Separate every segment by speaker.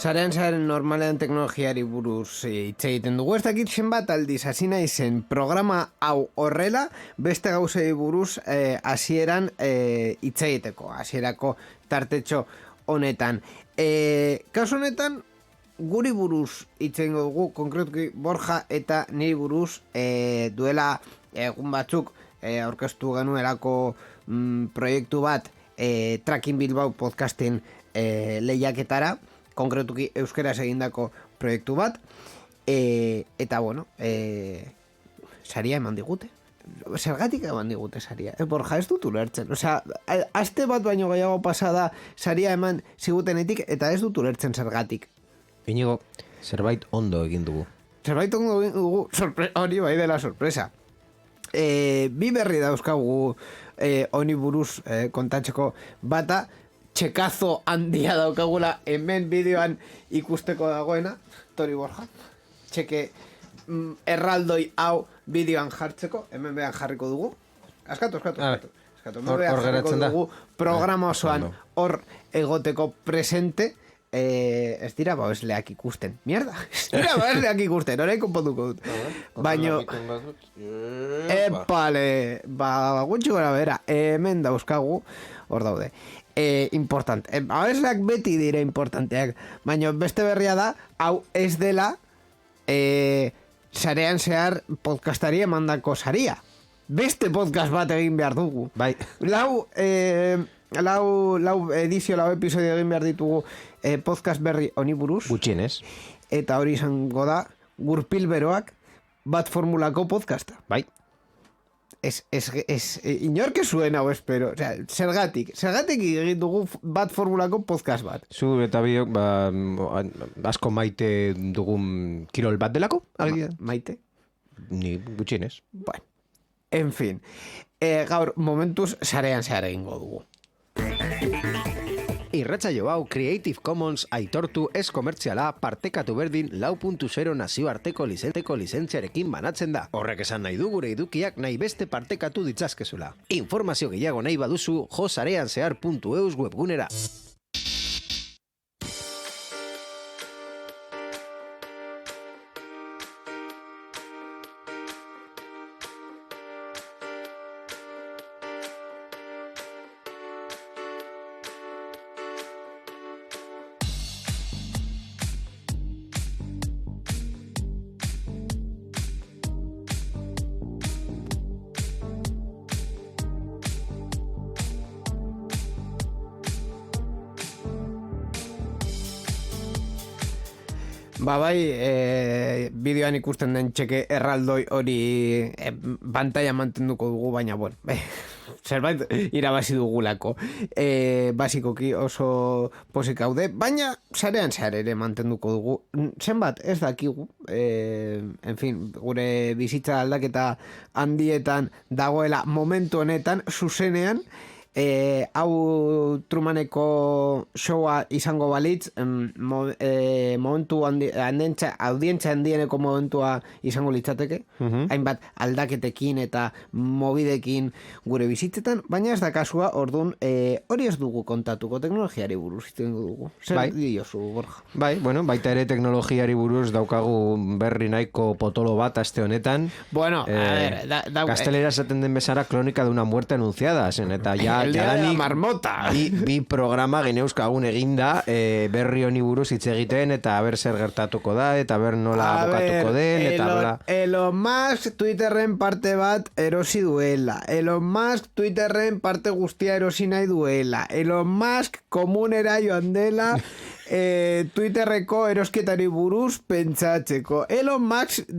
Speaker 1: Sarean normalean teknologiari buruz hitz egiten dugu. Ez dakit zenbat aldiz hasi naizen programa hau horrela, beste gauzei buruz hasieran hitz egiteko, hasierako tartetxo honetan. Kasu honetan, guri buruz hitz egingo dugu, konkretuki Borja eta niri buruz duela egun batzuk aurkeztu genuelako proiektu bat Tracking Bilbao podcastin lehiaketara, konkretuki euskeraz egindako proiektu bat, eta bueno, saria eman digute. Zergatik eman digute saria? Borja, ez dut ulertzen. Osea, aste bat baino gehiago pasada saria eman zigutenetik, eta ez dut ulertzen zergatik.
Speaker 2: Inigo, zerbait ondo egin dugu.
Speaker 1: Zerbait ondo egin dugu, hori bai dela sorpresa. Bi berri dauzkagu honi buruz kontatzeko. Bata, txekazo handia daukagula hemen bideoan ikusteko dagoena, Tori Borja. Txeke erraldoi hau bideoan jartzeko, hemen behan jarriko dugu. Askatu. Hemen behan jarriko dugu programa osoan hor egoteko presente. Ez dira babesleak ikusten. Mierda, ez dira babesleak ikusten. Horain konponduko dut. Baina, epale, gutxi gora bera, hemen dauzkagu, hor daude. Important. Babesleak beti dire importanteak. Baina beste berria da, hau ez dela sarean zehar podcastari emandako saria. Beste podcast bat egin behar dugu.
Speaker 2: Bai.
Speaker 1: Lau edizio, lau episodio egin behar ditugu podcast berri honi buruz.
Speaker 2: Gutxienez.
Speaker 1: Eta hori izango da gurpil beroak bat formulako podcasta.
Speaker 2: Bai.
Speaker 1: Inork zuen hau espero. O sea, zergatik egin dugu bat formulako podcast bat.
Speaker 2: Zu eta biok, asko maite dugun kirol bat delako?
Speaker 1: Maite?
Speaker 2: Ni gutxienez.
Speaker 1: Bueno, en fin. Gaur, momentuz, sarean zehar egingo dugu.
Speaker 2: Irratsaio hau Creative Commons aitortu ez komertziala partekatu berdin 4.0 nazioarteko lizentziarekin banatzen da. Horrek esan nahi du gure edukiak nahi beste partekatu ditzazkezula. Informazio gehiago nahi baduzu josareanzehar.eus webgunera.
Speaker 1: Bideoan ikusten den txeke erraldoi hori pantalla mantenduko dugu, baina bueno, zerbait irabazi dugulako. Basikoki oso posik haude, baina sarean zehar ere mantenduko dugu. Zenbat, ez dakigu. En fin, gure bizitza aldaketa handietan dagoela momentu honetan, zuzenean, hau Trumaneko showa izango balitz, momentu audientzia handieneko momentua izango litzateke, hainbat aldaketekin eta mobidekin gure bizitzetan, baina ez da kasua, orduan hori ez dugu kontatuko, teknologiari buruz iten dugu. Zer diozu, Borja?
Speaker 2: Bai, bueno, baita ere teknologiari buruz daukagu berri nahiko potolo bat aste honetan.
Speaker 1: Bueno, a ver,
Speaker 2: Kastelera esaten den bezala kronika de una muerte anunciada, zen, eta
Speaker 1: el día de la marmota.
Speaker 2: Bi programa geneuzkagun eginda berri honi buruz hitz egiten, eta ber zer gertatuko da, eta ber nola bukatuko den, eta bla.
Speaker 1: Elon Musk Twitterren parte bat erosi duela. Elon Musk Twitterren parte guztia erosi nahi duela. Elon Musk komunera joan dela Twitterreko erosketari buruz pentsatzeko. Elon Musk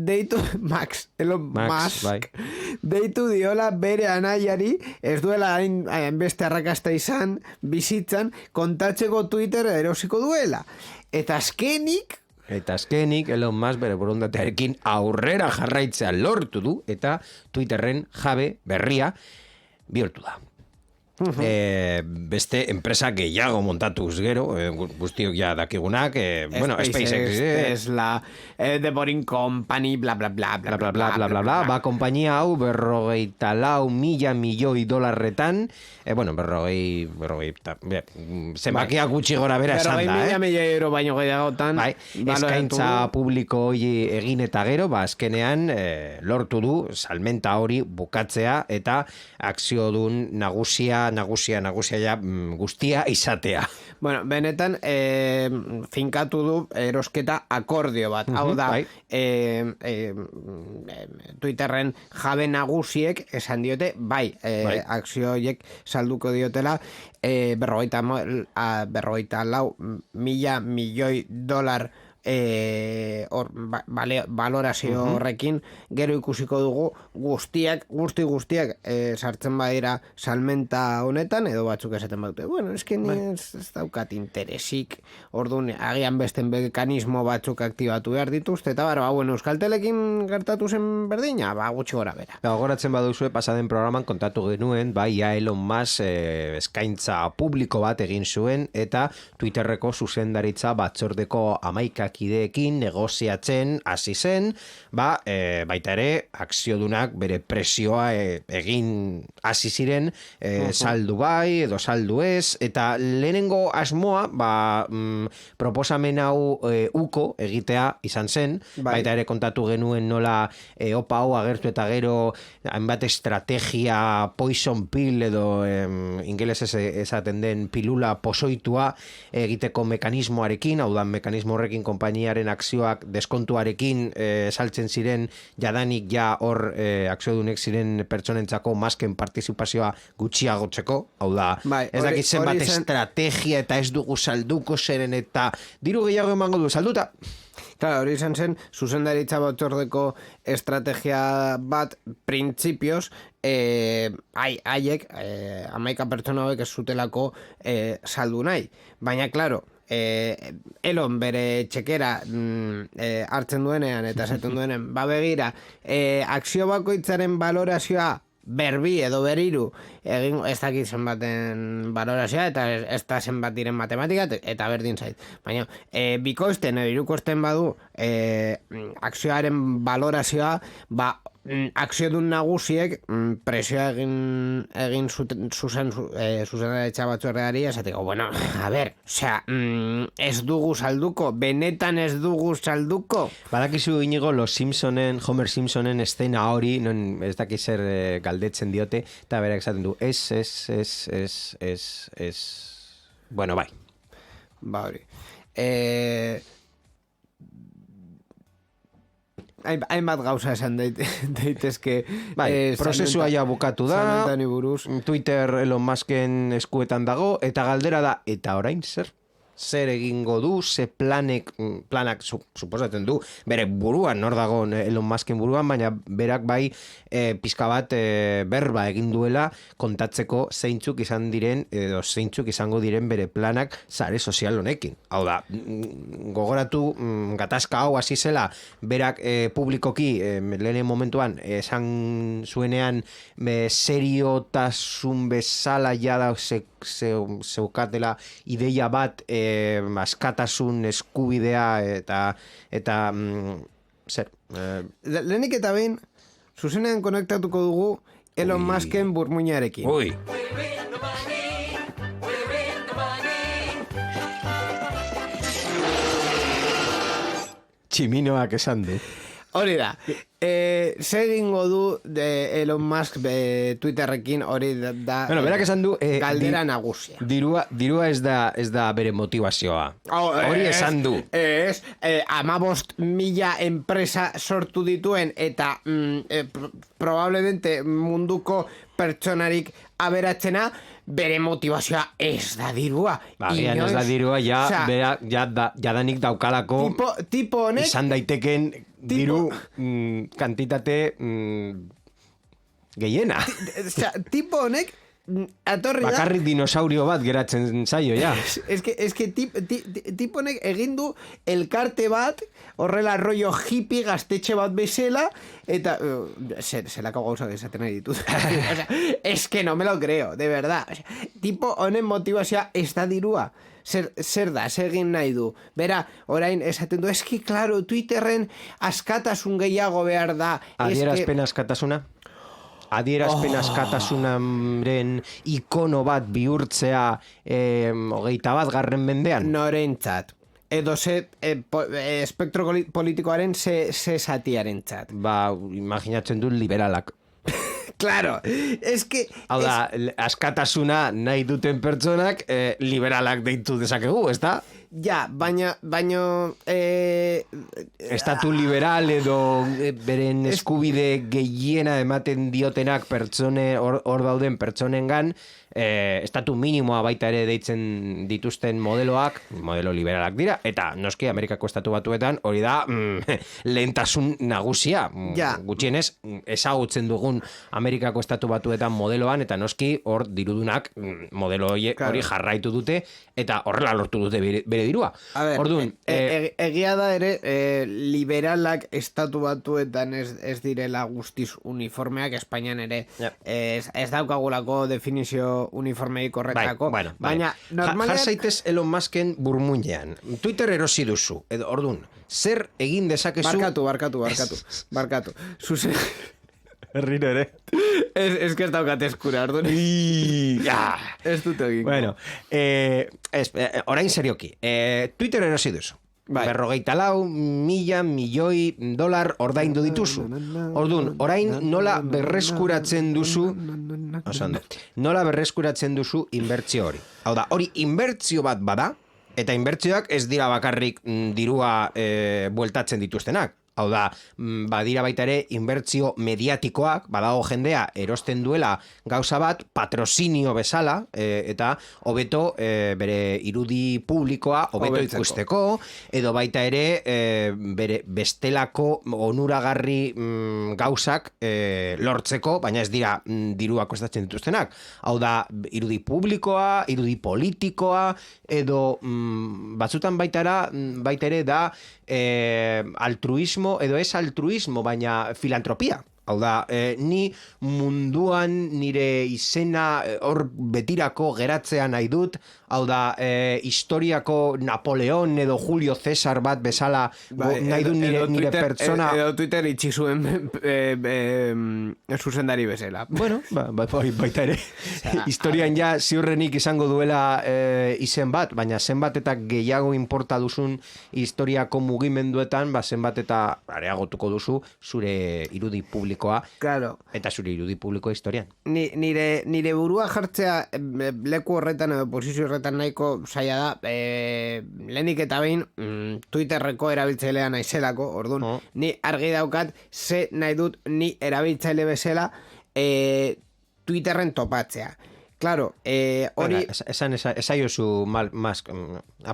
Speaker 1: deitu diola bere anaiari, ez duela beste arrakasta izan bizitzan, kontatzeko Twitter erosiko duela. Eta azkenik
Speaker 2: Elon Musk bere borondatearekin aurrera jarraitzea lortu du, eta Twitterren jabe berria bihurtu da. beste enpresa gehiago montatuz gero, guztiok ja dakigunak, bueno, SpaceX,
Speaker 1: Tesla, The Boring Company, bla, bla, bla, bla,
Speaker 2: bla, bla, bla, bla, bla, ba, kompainia hau 54.000 milioi dolarretan, bueno, zenbakiak gutxi gora bera esan da,
Speaker 1: 40.000 milioi euro baino gehiagotan,
Speaker 2: bai, eskaintza publiko hori egin eta gero, ba, azkenean lortu du salmenta hori bukatzea eta akziodun nagusia ja guztia izatea.
Speaker 1: Bueno, benetan, finkatu du erosketa akordio bat. Hau da, Twitterren jabe nagusiek esan diote, bai, akzio horiek salduko diotela, 54.000 milioi dolar valorazio horrekin, gero ikusiko dugu guztiak sartzen badira salmenta honetan, edo batzuk esaten badute, bueno, eski ez daukat interesik, orduan agian beste mekanismo batzuk aktibatu behar dituzte, eta bueno, Euskaltelekin gertatu zen berdina, gutxi gora bera.
Speaker 2: Goratzen baduzue, pasaden programan kontatu genuen, bai, Elon Musk eskaintza publiko bat egin zuen, eta Twitterreko zuzendaritza batzordeko 11 kideekin negoziatzen hasi zen, baita ere akziodunak bere presioa egin hasi ziren, saldu bai edo saldu ez, eta lehenengo asmoa proposamen hau uko egitea izan zen, baita ere kontatu genuen nola opa hau agertu eta gero hainbat estrategia poison pill edo ingelesez esaten den pilula pozoitua egiteko mekanismoarekin, hau da mekanismo horrekin konpainiaren akzioak deskontuarekin saltzen ziren jadanik hor akziodunek ziren pertsonentzako masken partizipazioa gutxiagotzeko, hau da, ez dakit zenbat estrategia eta ez dugu salduko zeren eta diru gehiago emango du salduta.
Speaker 1: Claro, hori izan zen, zuzendaritza batzordeko estrategia bat printzipioz, haiek, 11 pertsona hauek ez zutelako saldu nahi. Baina, claro, Elon bere txekera hartzen duenean eta esaten duenean, begira, akzio bakoitzaren balorazioa berbi edo beriru egin, ez dakit zenbaten valorazioa eta ez da zenbat diren matematika eta berdin zait. Baina, bikoizten edo irukoizten badu akzioaren valorazioa, akziodun nagusiek presioa egin zuzendaritza batzordeari esateko, bueno, a ber, osea, ez dugu salduko, benetan ez dugu salduko.
Speaker 2: Badakizu inigo Homer Simpsonen estena hori, non ez dakiz zer galdetzen diote, eta berak esaten du, bueno, bai.
Speaker 1: Hori. Hainbat gauza esan daitezke.
Speaker 2: Prozesua ja bukatu da, Twitter Elon Musken eskuetan dago, eta galdera da, eta orain zer egingo du, ze planak suposatzen du, bere buruan, nor dago Elon Musken buruan, baina berak bai pizka bat berba egin duela kontatzeko zeintzuk izan diren, edo zeintzuk izango diren bere planak sare sozial honekin. Hau da, gogoratu gatazka hau hasi zela, berak publikoki lehen momentuan esan zuenean seriotasun bezala jada zeukatela ideia bat askatasun eskubidea eta zer?
Speaker 1: Lehenik eta behin, zuzenean konektatuko dugu Elon Musken burmuinarekin.
Speaker 2: Ui! Tximinoak esan du.
Speaker 1: Hori da. Zer egingo du Elon Musk Twitterrekin, hori da
Speaker 2: berak esan du
Speaker 1: galdera nagusia.
Speaker 2: Dirua ez da bere motivazioa. Hori esan du.
Speaker 1: 15.000 enpresa sortu dituen eta probablemente munduko pertsonarik aberatzena, bere motivazioa ez da dirua.
Speaker 2: Bagian ez da dirua, jadanik daukalako
Speaker 1: tipo honek
Speaker 2: izan daiteken diru kantitate gehiena.
Speaker 1: Tipo honek atorri da...
Speaker 2: Bakarrik dinosaurio bat geratzen zaio, ja.
Speaker 1: Es que tiponek egin du elkarte bat, horrela rollo hippie gaztetxe bat bezala, eta... zelako gauzak esaten nahi ditut. O sea, es que no me lo creo, de verdad. O sea, tipo honen motivazioa ez da dirua. Zer da, zer egin nahi du. Bera, orain esaten du, eski, claro, Twitterren askatasun gehiago behar da.
Speaker 2: Adierazpen askatasuna? Adierazpen askatasunaren ikono bat bihurtzea 21. mendean?
Speaker 1: Norentzat. Edo espektro politikoaren ze zatiaren txat.
Speaker 2: Ba, imaginatzen du liberalak.
Speaker 1: Claro, es que...
Speaker 2: Hau da, askatasuna nahi duten pertsonak liberalak deitu dezakegu, ez da?
Speaker 1: Ja, baina
Speaker 2: Estatu liberal edo beren eskubide gehiena ematen diotenak pertsone hor dauden pertsonengan, estatu minimoa baita ere deitzen dituzten modeloak, modelo liberalak dira, eta noski Amerikako estatu batuetan hori da lehentasun nagusia.
Speaker 1: Ja.
Speaker 2: Gutxienez, ezagutzen dugun Amerikako estatu batuetan modeloan, eta noski hor dirudunak modelo hori jarraitu dute, eta horrela lortu dute bere dirua. Orduan,
Speaker 1: egia da ere liberalak estatu batuetan ez direla guztiz uniformeak, Espainian ere ez daukagulako definizio uniformei korrektako, baina normalean...
Speaker 2: Jar zaitez Elon Musken burmuinean. Twitter erosi duzu. Edo, orduan, zer egin dezakezu...
Speaker 1: Barkatu. Zuzen...
Speaker 2: Erriro ere.
Speaker 1: Ez que ez daukat eskura, orduan. Ez dut egin.
Speaker 2: Bueno, orain serioki. Twitter erosi duzu.
Speaker 1: Bai.
Speaker 2: 44 milioi dolar ordaindu dituzu. Orduan, orain nola berreskuratzen duzu... Nola berreskuratzen duzu inbertsio hori. Hau da, hori inbertsio bat bada, eta inbertsioak ez dira bakarrik dirua bueltatzen dituztenak. Hau da, badira baita ere inbertsio mediatikoak, badago jendea erosten duela gauza bat, patrozinio bezala, eta hobeto bere irudi publikoa hobeto ikusteko, edo baita ere bere bestelako onuragarri gauzak lortzeko, baina ez dira dirua kostatzen dituztenak. Hau da, irudi publikoa, irudi politikoa, edo batzutan baita ere da altruismo edo ez altruismo, baina filantropia. Hau da, ni munduan nire izena hor betirako geratzea nahi dut, hau da, historiako Napoleon edo Julio César bat bezala nahi dut nire pertsona...
Speaker 1: Edo Twitter itxizuen zuzendari bezala.
Speaker 2: Bueno, baita ere. Historian ja ziurrenik izango duela izen bat, baina zenbat eta gehiago inporta duzun historiako mugimenduetan, zenbat eta areagotuko duzu zure irudi publiko
Speaker 1: claro.
Speaker 2: Eta zure irudi publiko historian.
Speaker 1: Nire burua jartzea leku horretan edo posizio horretan nahiko zaila da, lehenik eta behin Twitterreko erabiltzailea naizelako, orduan, ni argi daukat ze nahi dut ni erabiltzaile bezala Twitterren topatzea. Claro, hori...
Speaker 2: Esaiozu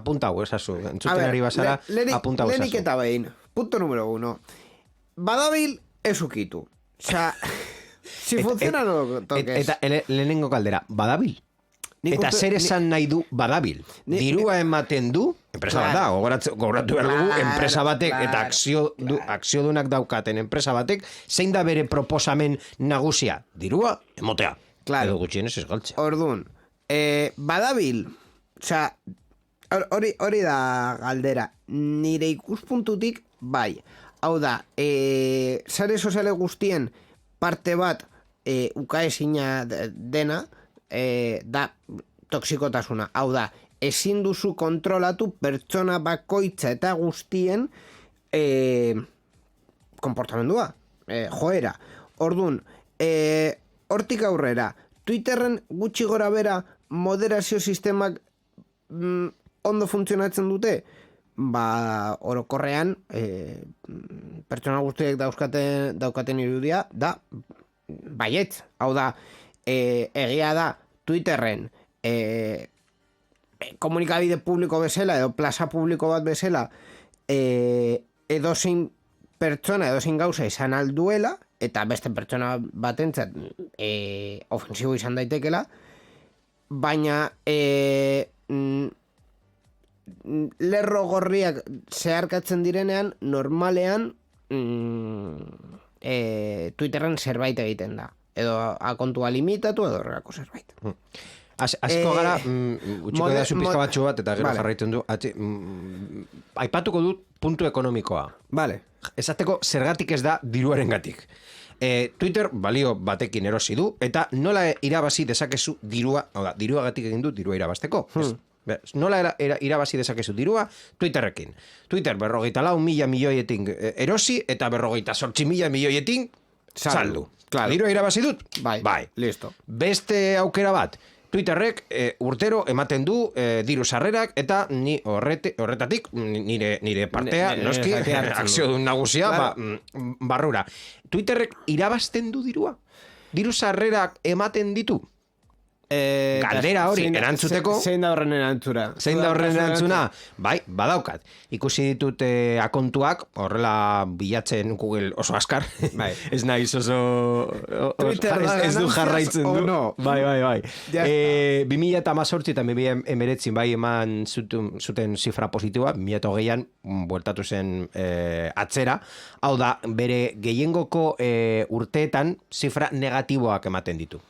Speaker 2: apuntau, esazu, entzuten ari bazara, apuntau esazu.
Speaker 1: Lehenik eta behin, punto número 1. Badabil ez ukitu. Osea, si funciona no toques.
Speaker 2: Eta lehenengo kaldera, badabil? Eta zer esan nahi du badabil? Dirua ematen du, enpresa bat da, gogoratu behar dugu, enpresa batek, eta akziodunak daukaten enpresa batek, zein da bere proposamen nagusia? Dirua emotea. Edo gutxienez ez galtzea.
Speaker 1: Orduan, badabil, osea, hori da galdera, nire ikuspuntutik bai. Hau da, sare soziale guztien parte bat ukaezina dena da toxikotasuna. Hau da, ezin duzu kontrolatu pertsona bakoitza eta guztien konportamendua, joera. Orduan, hortik aurrera, Twitterren gutxi gora bera moderazio sistemak ondo funtzionatzen dute? Orokorrean pertsona guztiek daukaten irudia da baietz. Hau da, egia da Twitterren komunikabide publiko bezala edo plaza publiko bat bezala edozein pertsona, edozein gauza izan alduela, eta beste pertsona batentzat ofensibo izan daitekela, baina lerro gorriak zeharkatzen direnean, normalean Twitterren zerbait egiten da. Edo akontua limitatu edo horrelako zerbait.
Speaker 2: Azko gara, utxiko da pizka batxo bat, eta gero jarraitzen du, aipatuko dut puntu ekonomikoa.
Speaker 1: Vale.
Speaker 2: Esateko zergatik ez da diruaren gatik. Twitter balio batekin erosi du, eta nola irabazi dezakezu dirua, hau da, diruagatik egin du dirua irabazteko. Nola irabazi dezakezu dirua Twitterrekin. Twitter 44.000 milioietin erosi, eta 48.000 milioietin saldu.
Speaker 1: Claro.
Speaker 2: Dirua irabazi dut?
Speaker 1: Bai. Listo.
Speaker 2: Beste aukera bat, Twitterrek urtero ematen du diru sarrerak, eta ni horretatik nire partea, noski, akzio dun nagusia, barrura. Twitterrek irabazten du dirua? Diru sarrerak ematen ditu? Galdera hori erantzuteko.
Speaker 1: Zein da horren erantzura?
Speaker 2: Zein da horren erantzuna? Bai, badaukat. Ikusi ditut akontuak, horrela bilatzen Google oso askar.
Speaker 1: Bai.
Speaker 2: Ez naiz oso... Ez du jarraitzen du.
Speaker 1: No.
Speaker 2: Bai. 2018 eta 2019 bai eman zuten zifra positiboa, 2008an bueltatu zen atzera. Hau da, bere gehiengoko urteetan zifra negatiboak ematen ditu.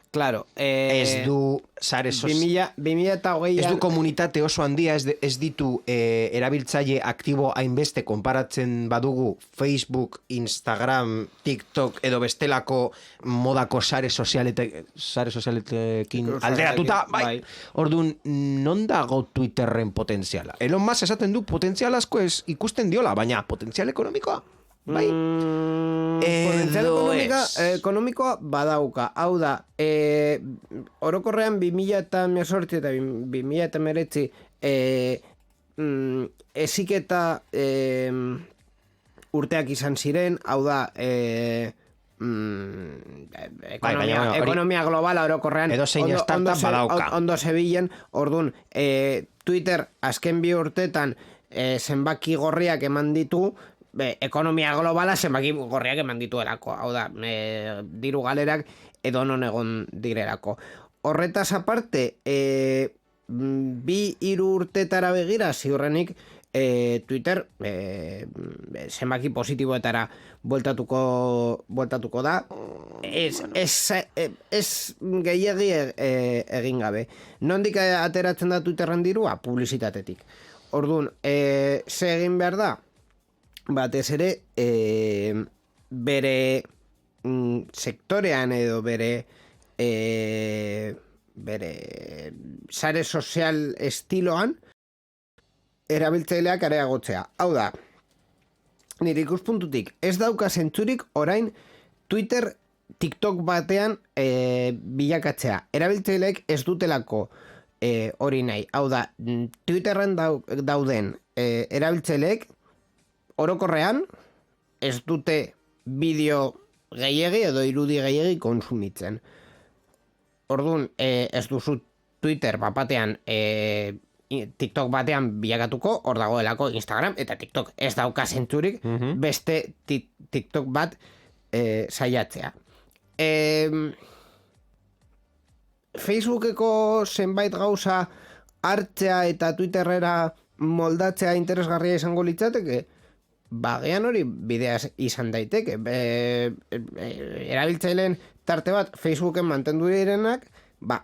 Speaker 1: Claro,
Speaker 2: ez du sare
Speaker 1: 2008
Speaker 2: ez du komunitate oso handia, ez ditu erabiltzaile aktibo hainbeste konparatzen badugu Facebook, Instagram, TikTok edo bestelako modako sare sozialetekin alderatuta, bai. Orduan, non dago Twitterren potentziala? Elon Musk esaten du potentzial asko ez ikusten diola, baina potentzial ekonomikoa? Bai.
Speaker 1: Potentzial ekonomikoa badauka. Hau da, orokorrean 2018 eta 2019 eziketa urteak izan ziren, hau da, ekonomia globala orokorrean ondo zebilen, orduan, Twitter azken bi urtetan zenbaki gorriak eman ditu, ekonomia globala zenbaki gorriak eman dituelako, hau da, diru galerak edo non egon direlako. Horretaz aparte, 2-3 urtetara begira, ziurrenik, Twitter zenbaki positiboetara bueltatuko da, ez gehiagi egin gabe. Nondik ateratzen da Twitterren dirua? Publizitatetik. Orduan, ze egin behar da? Batez ere, bere sektorean edo bere sare sozial estiloan erabiltzaileak areagotzea. Hau da, nire ikuspuntutik ez dauka zentzurik orain Twitter TikTok batean bilakatzea. Erabiltzaileek ez dutelako hori nahi. Hau da, Twitterren dauden erabiltzaileek orokorrean ez dute bideo gehiegi edo irudi gehiegi konsumitzen. Orduan, ez duzu Twitter batean TikTok batean bilakatuko, hor dagoelako Instagram eta TikTok ez dauka zentzurik beste TikTok bat saiatzea. Facebookeko zenbait gauza hartzea eta Twitterrera moldatzea interesgarria izango litzateke? Bagean hori bidea izan daiteke. Erabiltzaileen tarte bat Facebooken mantendu direnak,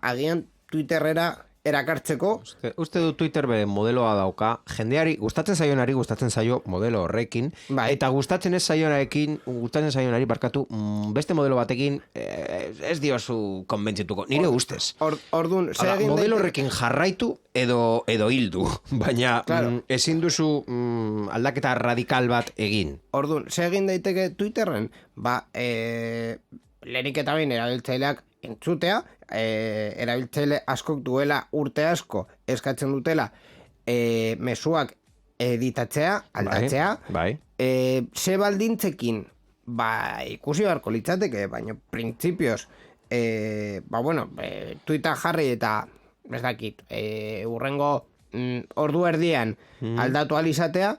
Speaker 1: agian Twitterrera erakartzeko.
Speaker 2: Uste du Twitter bere modeloa dauka, jendeari gustatzen zaio modelo horrekin, eta gustatzen zaionari barkatu beste modelo batekin ez diozu konbentzituko, nire ustez.
Speaker 1: Orduan,
Speaker 2: modelo horrekin jarraitu edo hildu, baina ezin duzu aldaketa radikal bat egin.
Speaker 1: Orduan, ze egin daiteke Twitterren? Lehenik eta bain erabiltzaileak entzutea, erabiltzaile askok duela urte asko eskatzen dutela mezuak editatzea, aldatzea, ze baldintzekin ikusi beharko litzateke, baina printzipioz Twitter jarri eta ez dakit, urrengo ordu erdian aldatu alizatea,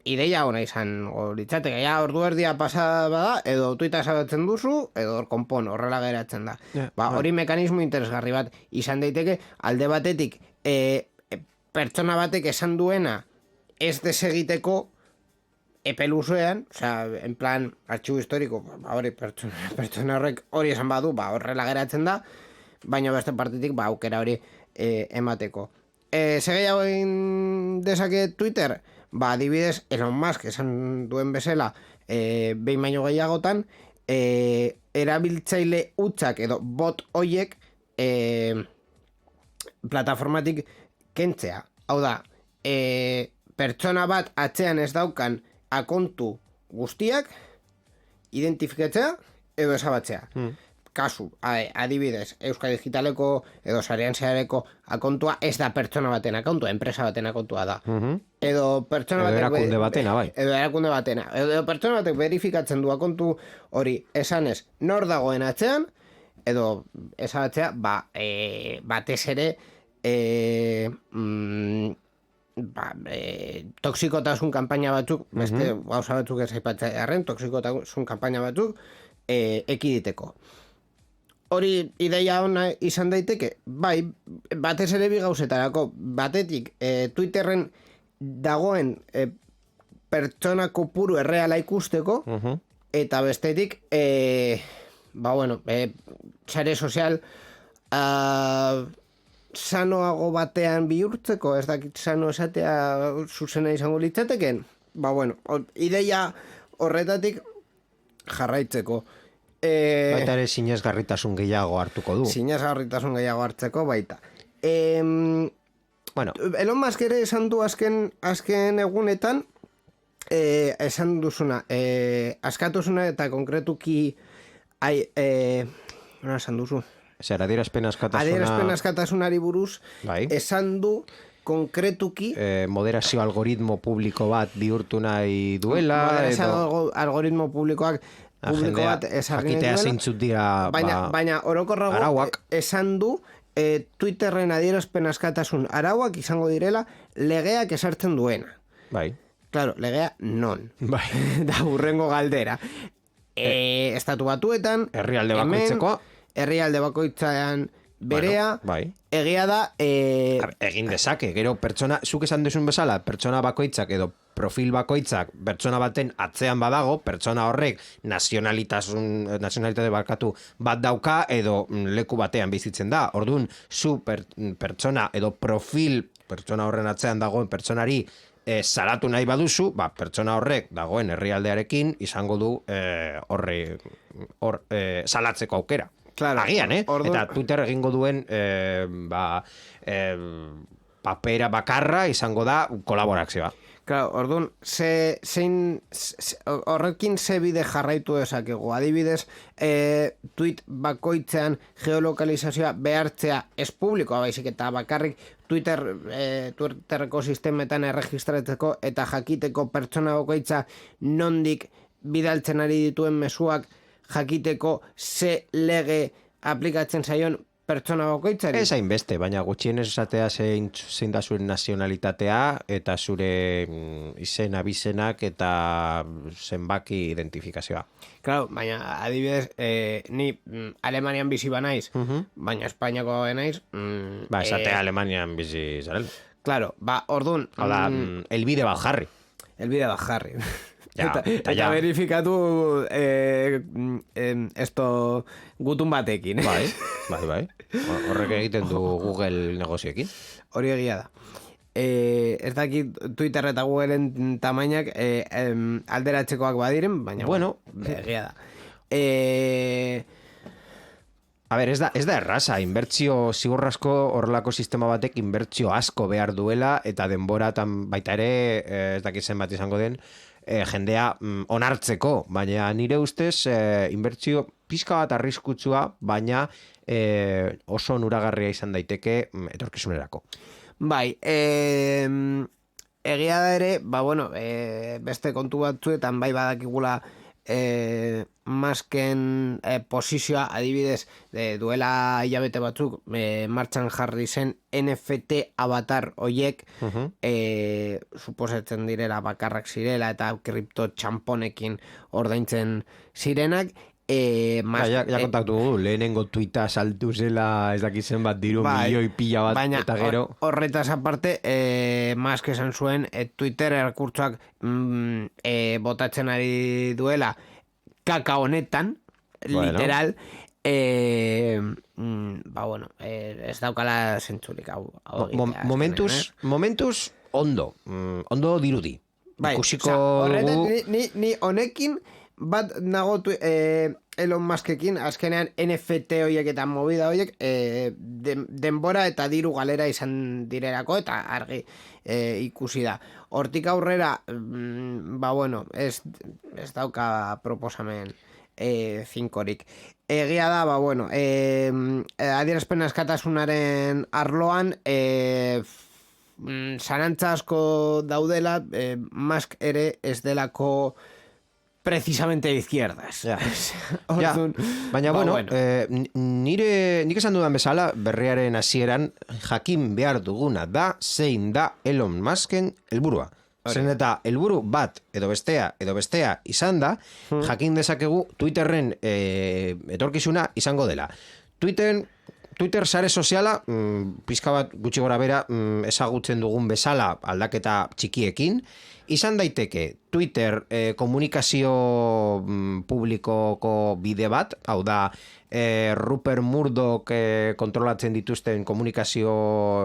Speaker 1: ideia hona izango litzateke, ja ordu erdia pasa bada, edo tuita esabatzen duzu, edo konpon, horrela geratzen da. Hori mekanismo interesgarri bat izan daiteke, alde batetik, pertsona batek esan duena ez desegiteko epe luzean, en plan, artxibo historiko, hori pertsona horrek hori esan badu, horrela geratzen da, baina beste partitik aukera hori emateko. Segeiago egin dezake Twitter, adibidez, Elon Musk esan duen bezala, behin baino gehiagotan, erabiltzaile hutsak edo bot hoiek plataformatik kentzea. Hau da, pertsona bat atzean ez daukan akontu guztiak identifikatzea edo esabatzea. Kasu, adibidez, Euskal Digitaleko edo Sarean Zehareko akontua ez da pertsona baten akontua, enpresa baten akontua da. Edo pertsona batek...
Speaker 2: Edo erakunde batena, bai.
Speaker 1: Edo erakunde batena. Edo pertsona batek verifikatzen du akontu hori esanez nor dagoen atzean, edo esabatzea, batez ere toxikotasun kanpaina batzuk, beste gauza batzuk ez aipatzea arren, toxikotasun kanpaina batzuk ekiditeko. Hori ideia ona izan daiteke, bai, batez ere bi gauzetarako, batetik Twitterren dagoen pertsona kopuru erreala ikusteko, eta bestetik, sare sozial sanoago batean bihurtzeko, ez dakit sano esatea zuzena izango litzateken, ideia horretatik jarraitzeko.
Speaker 2: Baita ere sinesgarritasun gehiago hartuko du.
Speaker 1: Sinesgarritasun gehiago hartzeko baita. Elon Musk ere esan du azken egunetan, esan duzuna, askatasuna eta konkretuki nola esan duzu?
Speaker 2: Zer, adierazpen
Speaker 1: askatasunari buruz, esan du konkretuki
Speaker 2: moderazio algoritmo publiko bat bihurtu nahi duela.
Speaker 1: Moderazio algoritmo publiko bat
Speaker 2: jakitea zeintzuk dira
Speaker 1: baina orokorrago esan du Twitterren adierazpen askatasun arauak izango direla legeak esartzen duena.
Speaker 2: Bai.
Speaker 1: Claro, legea non.
Speaker 2: Bai.
Speaker 1: Da hurrengo galdera. Estatu Batuetan, herrialde bakoitzean berea, egia da...
Speaker 2: Egin dezake, gero pertsona, zuk esan duzun bezala, pertsona bakoitzak edo profil bakoitzak pertsona baten atzean badago, pertsona horrek nazionalitate bat dauka edo leku batean bizitzen da. Orduan, zu pertsona edo profil pertsona horren atzean dagoen pertsonari salatu nahi baduzu, pertsona horrek dagoen herrialdearekin izango du salatzeko aukera.
Speaker 1: Claro,
Speaker 2: agian, eta Twitter egingo duen papera bakarra izango da kolaborazioa.
Speaker 1: Claro, orduan, horrekin ze bide jarraitu dezakegu. Adibidez, tweet bakoitzean geolokalizazioa behartzea ez publikoa baizik eta bakarrik Twitterreko sistemetan erregistratzeko eta jakiteko pertsona bakoitza nondik bidaltzen ari dituen mezuak jakiteko ze lege aplikatzen zaion pertsona bakoitzari.
Speaker 2: Ez hainbeste, baina gutxienez esatea zein da zure nazionalitatea eta zure izen abizenak eta zenbaki identifikazioa.
Speaker 1: Claro, baina adibidez, ni Alemanian bizi banaiz, baina Espainiako naiz...
Speaker 2: esatea Alemanian bizi zarela.
Speaker 1: Claro, orduan...
Speaker 2: Hau da, elbide bat jarri.
Speaker 1: Elbide bat jarri.
Speaker 2: Eta
Speaker 1: verifikatu esto gutun batekin.
Speaker 2: Bai. Horrek egiten du Google negozioekin.
Speaker 1: Hori egia da. Ez dakit Twitter eta Googleen tamainak alderatzekoak badiren, baina egia da.
Speaker 2: A ber, ez da erraza, inbertsio zigorrazko horrelako sistema batek inbertsio asko behar duela eta denboratan baita ere, ez dakit zenbat izango den, jendea onartzeko, baina nire ustez inbertsio pixka bat arriskutsua, baina oso onuragarria izan daiteke etorkizunerako.
Speaker 1: Bai, egia da ere, beste kontu batzuetan bai badakigula Masken posizioa adibidez duela hilabete batzuk martxan jarri zen NFT avatar hoiek suposatzen direla bakarrak zirela eta kripto txamponekin ordaintzen zirenak.
Speaker 2: Ja kontatu dugu, lehenengo tuita saltu zela ez dakizen bat diru milioi pila bat
Speaker 1: baina,
Speaker 2: eta gero.
Speaker 1: Horretaz aparte, Musk esan zuen Twitter erkurtzoak botatzen ari duela kaka honetan, literal, ez daukala zentzulik hau.
Speaker 2: Momentuz, ondo dirudi. Ikusiko
Speaker 1: ni honekin bat nago Elon Muskekin, azkenean NFT horiek eta movida horiek denbora eta diru galera izan direlako eta argi ikusi da. Hortik aurrera, ez dauka proposamen finkorik. Egia da, adierazpen askatasunaren arloan zarantza asko daudela, Musk ere ez delako precisamente de izquierdas.
Speaker 2: Baina, nik esan dudan bezala, berriaren hasieran jakin behar duguna da, zein da Elon Musken helburua. Zen eta helburu bat edo bestea izan da, jakin dezakegu Twitterren etorkizuna izango dela. Twitter sare soziala, pizka bat gutxi gora bera ezagutzen dugun bezala aldaketa txikiekin, izan daiteke Twitter komunikazio publikoko bide bat, hau da Rupert Murdoch kontrolatzen dituzten komunikazio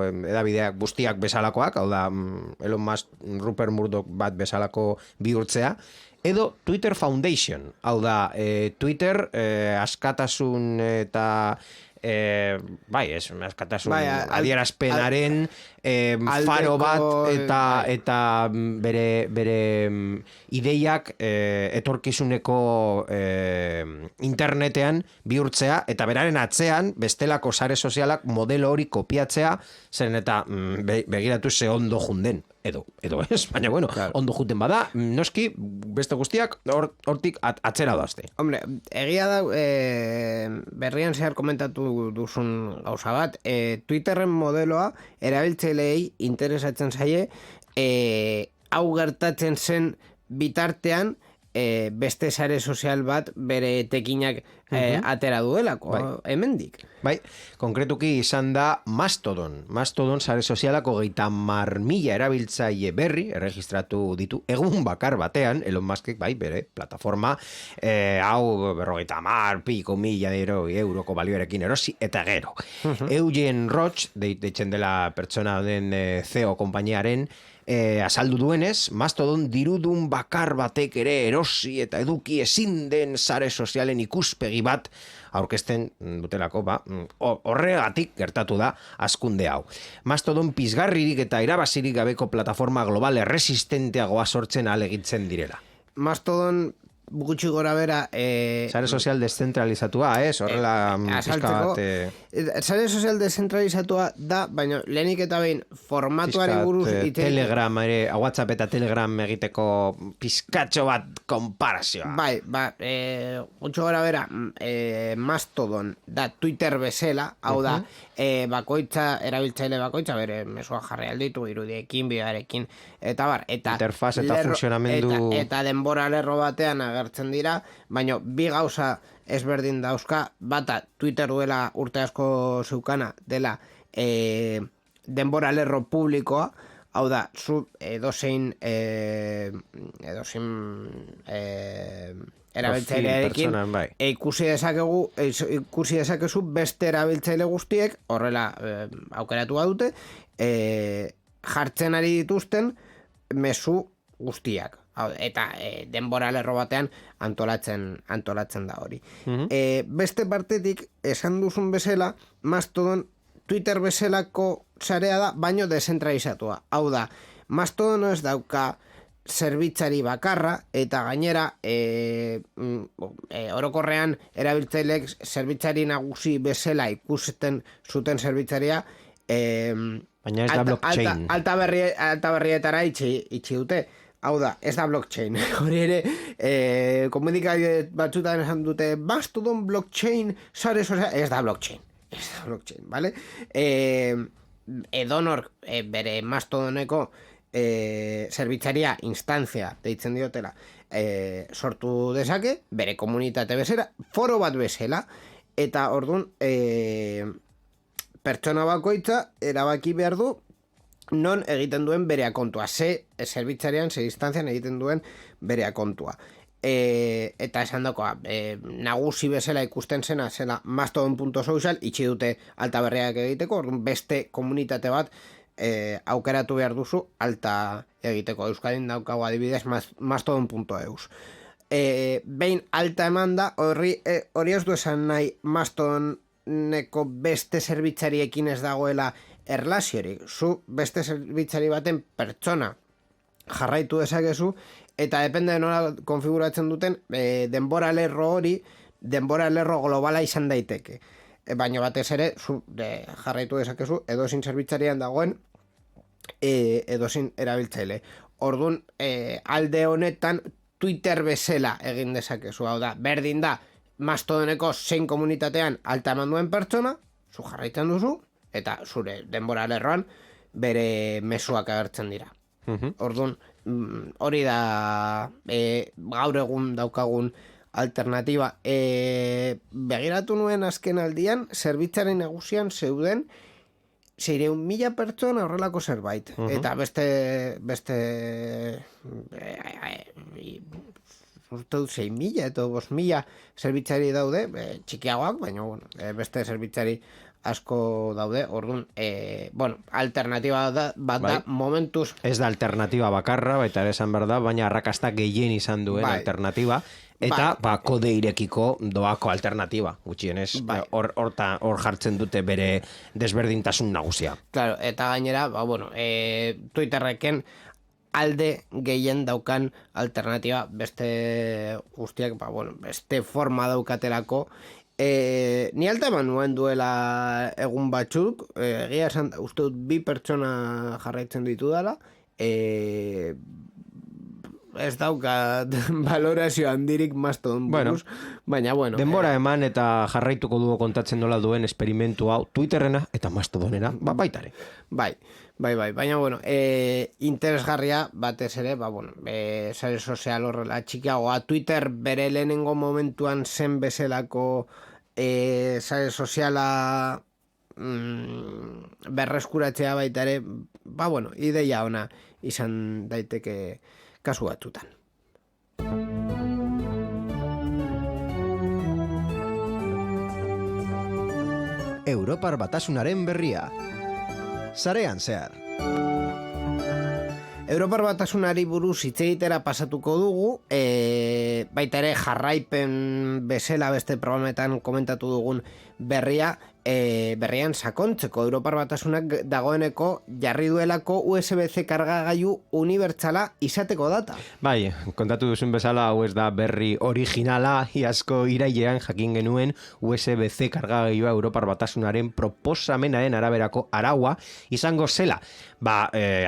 Speaker 2: edabideak guztiak bezalakoak, hau da Elon Musk Rupert Murdoch bat bezalako bihurtzea, edo Twitter Foundation, hau da Twitter askatasun eta askatasun adierazpenaren faro bat eta bere ideiak etorkizuneko internetean bihurtzea eta beraren atzean bestelako sare sozialak modelo hori kopiatzea, zen eta begiratu ze ondo junden edo ez, baina ondo juten bada, noski beste guztiak hortik atzera doazte.
Speaker 1: Hombre, egia da berrian zehar komentatu duzun gauza bat, Twitterren modeloa erabiltzaileei interesatzen zaie hau gertatzen zen bitartean beste sare sozial bat bere etekinak atera duelako, hemendik.
Speaker 2: Bai, konkretuki izan da Mastodon sare sozialako 30.000 erabiltzaile berri erregistratu ditu egun bakar batean, Elon Muskek bere plataforma hau 50.000 euroko balioarekin erosi eta gero. Eugene Roach, deitzen dela pertsona den CEO konpainiaren, azaldu duenez, Mastodon dirudun bakar batek ere erosi eta eduki ezin den sare sozialen ikuspegi bat aurkezten dutelako, horregatik gertatu da hazkunde hau. Mastodon pizgarririk eta irabazirik gabeko plataforma global erresistenteagoa sortzen ahalegintzen direla.
Speaker 1: Mastodon gutxi gora bera
Speaker 2: sare sozial deszentralizatua, horrela pizka bat
Speaker 1: sare sozial deszentralizatua da, baina lehenik eta behin formatuari buruz
Speaker 2: Telegram ere, WhatsApp eta Telegram egiteko pizkatxo bat konparazioa.
Speaker 1: Gutxi gora bera Mastodon da Twitter bezala, hau da erabiltzaile bakoitza bere mesua jarri alditu irudiekin, bidearekin eta
Speaker 2: interfaz eta funtzionamendu
Speaker 1: eta denbora lerro batean agertzen dira, baina bi gauza ezberdin dauzka, bata Twitter duela urte asko zeukana dela denbora lerro publikoa, hau da, zu edozein erabiltzailearekin ikusi dezakezu beste erabiltzaile guztiek horrela aukeratu badute jartzen ari dituzten mezu guztiak eta denbora lerro batean antolatzen da hori. Beste partetik esan duzun bezala Mastodon Twitter bezalako sarea da, baino deszentralizatua. Hau da, Mastodon ez dauka zerbitzari bakarra eta gainera orokorrean erabiltzaileek zerbitzari nagusi bezala ikusten zuten zerbitzaria
Speaker 2: baina ez da blockchain.
Speaker 1: Alta berrietara itxi dute. Hau da, ez da blockchain. Hori ere, komunikabide batzutan esan dute, Mastodon blockchain, sare sozial, ez da blockchain. Ez da blockchain, vale? Edonor bere Mastodoneko zerbitzaria instantzia deitzen diotela sortu dezake, bere komunitate bezala, foro bat bezala, eta orduan pertsona bakoitza erabaki behar du non egiten duen berea kontua, ze zerbitzarian, ze instantzian egiten duen berea kontua. Eta esan dakoa, nagusi bezala ikusten zena mastodon.social itxi dute alta berriak egiteko, orduan beste komunitate bat aukeratu behar duzu alta egiteko. Euskadin daukagu adibidez mastodon.eus. Behin alta eman da, hori ez du esan nahi Mastodoneko beste zerbitzariekin ez dagoela erlaziorik. Zu beste zerbitzari baten pertsona jarraitu dezakezu, eta depende de nola konfiguratzen duten, denbora lerro hori, denbora lerro globala izan daiteke. Baina batez ere, zu jarraitu dezakezu, edozin zerbitzarian dagoen, edozin erabiltzaile. Orduan, alde honetan, Twitter bezala egin dezakezu. Hau da, berdin da, Mastodoneko zein komunitatean alta eman duen pertsona, zu jarraitzen duzu, eta zure denbora lerroan bere mezuak agertzen dira. Orduan, hori da gaur egun daukagun alternatiba. Begiratu nuen azken aldian, zerbitzaren nagusian zeuden 600.000 pertsona horrelako zerbait. Eta beste urte 6.000 eta 5.000 zerbitzari daude, txikiagoak, baina beste zerbitzari asko daude, orduan, alternatiba bat da, momentuz...
Speaker 2: Ez da alternatiba bakarra, baita ere esan behar da, baina arrakasta gehien izan duen alternatiba, eta kode irekiko doako alternatiba, gutxienez, hor jartzen dute bere desberdintasun nagusia.
Speaker 1: Claro, eta gainera, Twitterreken alde gehien daukan alternatiba, beste guztiak, beste forma daukatelako. Ni alta eman nuen duela egun batzuk, egia esan, uste dut 2 pertsona jarraitzen ditu dela, ez daukat valorazio handirik Mastodon buruz, baina
Speaker 2: denbora eman eta jarraituko dugu kontatzen nola duen esperimentu hau Twitterrena eta Mastodonera, baitare.
Speaker 1: Bai, baina interesgarria batez ere, sare sozial horrela txikiagoa, Twitter bere lehenengo momentuan zen bezalako sare soziala berreskuratzea baita ere, ideia ona izan daiteke kasu batzutan.
Speaker 2: Europar Batasunaren berria. Sarean zehar.
Speaker 1: Europar Batasunari buruz hitz egitera pasatuko dugu, baita ere jarraipen bezala beste programetan komentatu dugun berrian sakontzeko. Europar Batasunak dagoeneko jarri duelako USB-C kargagailu unibertsala izateko data.
Speaker 2: Bai, kontatu duzun bezala, hau ez da berri originala, iazko irailean jakin genuen USB-C kargagailua Europar Batasunaren proposamenaren araberako araua izango zela.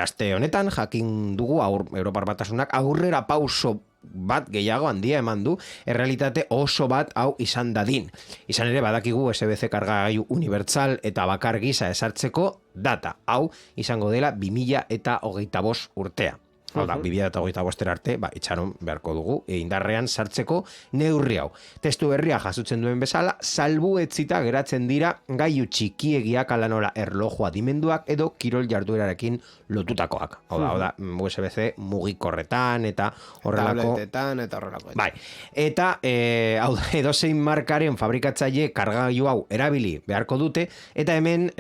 Speaker 2: Aste honetan jakin dugu Europar Batasunak aurrera pauso bat gehiago handia eman du, errealitate oso bat hau izan dadin. Izan ere badakigu USB-C kargagailu unibertsal eta bakar gisa esartzeko data. Hau izango dela 2025 urtea. Hau da, 2025 arte, itxaron beharko dugu, indarrean sartzeko neurri hau. Testu berria jasotzen duen bezala, salbuetzita geratzen dira gailu txikiegiak alanola erlojua dimenduak edo kirol jarduerarekin lotutakoak. Hau da, USB-C mugikorretan eta horrelako...
Speaker 1: Tabletetan eta horrelako.
Speaker 2: Bai, eta edozein markaren fabrikatzaile kargagailu hau erabili beharko dute, eta hemen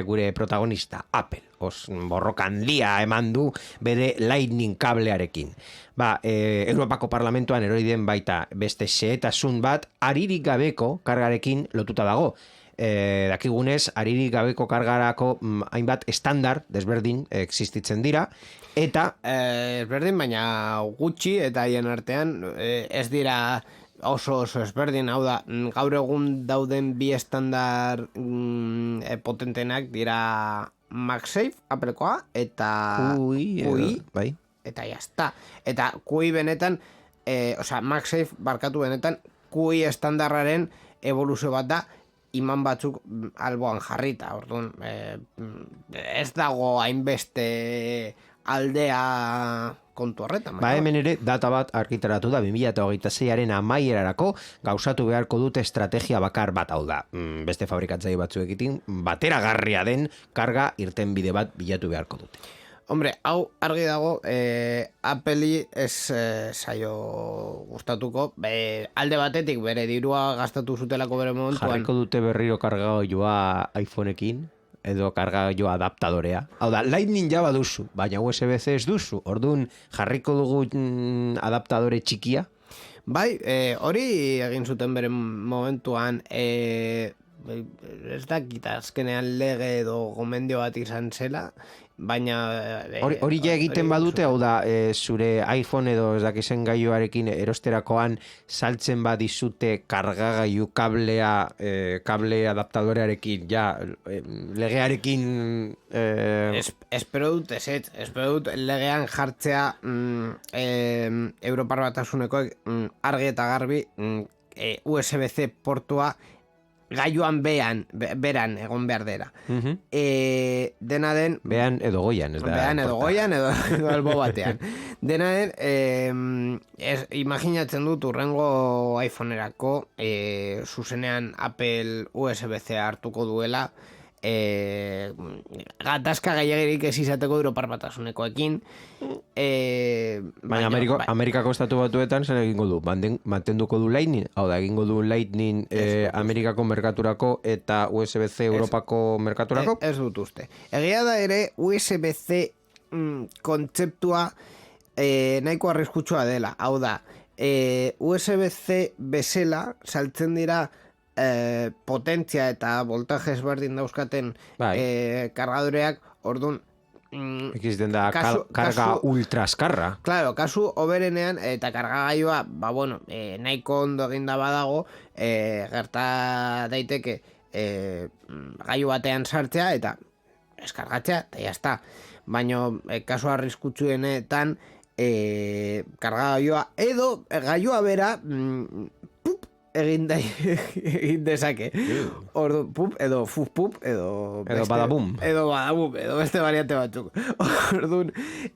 Speaker 2: gure protagonista, Apple. Borrokan lia eman du bere lightning kablearekin. Europako Parlamentuan eroiden baita beste xehetasun bat aririk gabeko kargarekin lotuta dago. Dakigunez, aririk gabeko kargarako hainbat estandar desberdin existitzen dira, eta...
Speaker 1: Ezberdin, baina gutxi eta haien artean ez dira oso ezberdin, hau da, gaur egun dauden bi estandar potentenak dira... MagSafe, Applekoa, eta UI,
Speaker 2: bai.
Speaker 1: eta jazta. Eta QI benetan, MagSafe barkatu benetan, QI estandarraren evoluzio bat da, iman batzuk alboan jarrita, orduan, ez dago hainbeste aldea kontu horretan.
Speaker 2: Ba, hemen ere data bat argitaratu da 2026aren amaierarako gauzatu beharko dute estrategia bakar bat, hau da. Beste fabrikatzaile batzuekin bateragarria den karga irtenbide bat bilatu beharko dute.
Speaker 1: Hombre, hau argi dago, Apple'i ez zaio gustatuko, alde batetik bere dirua gastatu zutelako bere momentuan.
Speaker 2: Jarriko dute berriro kargailua iPhoneekin, edo kargailua adaptadorea. Hau da, Lightning ja baduzu, baina USB-C ez duzu. Orduan, jarriko dugu adaptadore txikia?
Speaker 1: Bai, hori egin zuten bere momentuan, ez dakit azkenean lege edo gomendio bat izan zela, baina...
Speaker 2: Hori ja egiten badute, hau da, zure iPhone edo ez dakizen gailuarekin erosterakoan saltzen badizute kargagailu kable adaptadorearekin, ja, legearekin...
Speaker 1: Espero dut espero dut legean jartzea Europar Batasunekoek argi eta garbi USB-C portua gailuan beran egon behar dela. Dena den...
Speaker 2: Bean edo goian, ez da?
Speaker 1: Bean edo goian edo albo batean. Dena den, imaginatzen dut urrengo iPhoneerako zuzenean Apple USB-C hartuko duela, gatazka gaiagirik ez izateko Europar Batasunekoekin.
Speaker 2: Baina Amerikako estatu batuetan zer egingo du? Mantenduko du Lightning? Hau da, egingo du Lightning Amerikako merkaturako eta USB-C Europako merkaturako?
Speaker 1: Ez dut uste. Egia da ere USB-C kontzeptua nahiko arriskutsua dela. Hau da, USB-C bezala saltzen dira potentzia eta voltaje ezberdin dauzkaten kargadoreak, orduan
Speaker 2: Ekizten da karga ultraskarra.
Speaker 1: Claro, kasu oberenean eta kargagailua, nahiko ondo eginda badago, gerta daiteke gailu batean sartzea eta eskargatzea, eta jazta. Baina kasu arriskutsuenetan kargagailua edo gailua bera egin dezake. Ordu, pup, edo fuf pup, edo
Speaker 2: badabum.
Speaker 1: Edo badabum, edo beste variante batzuk. Orduan,